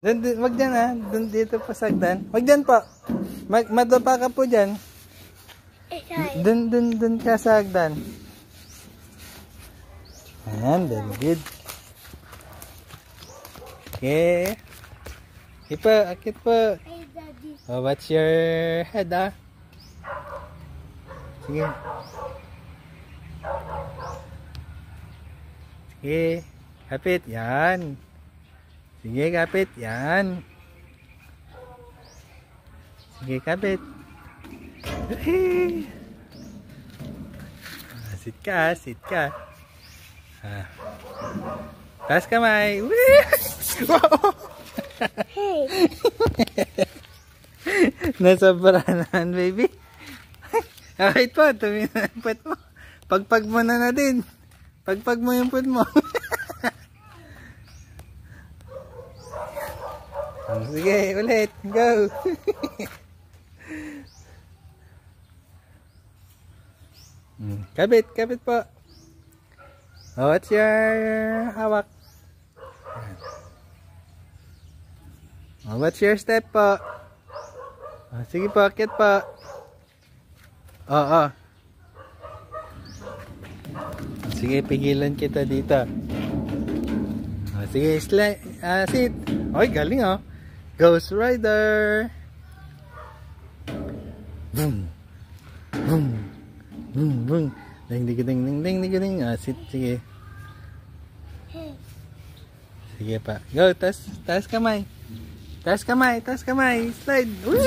Wag dyan ha. Doon dito pa sagdan. Wag dyan po. Madapa ka po dyan. Doon ka sagdan. Ayan, very good. Okay. Akit po. Oh, what's your head ah? Sige. Sige. Kapit. Yan. Sige, kapit. Yan. Sige, kapit. Sit ka, sit ka. Taas kamay. Wow! Nasobrahan, baby. Kahit po, tumina ang put mo. Pagpag mo na din. Pagpag mo yung put mo. Sige, ulit. Go. Kabit po. Oh, what's your hawak? Oh, what's your step po? Oh, sige po, akit po. Oh. Sige, pigilan kita dito. Oh, sige, sit. Oy, galing oh. Ghost Rider. Boom. Boom. Boom, boom. Ding. Ah, sit, sige. Sige pa. Go, taas kamay. Taas kamay. Slide. Woo!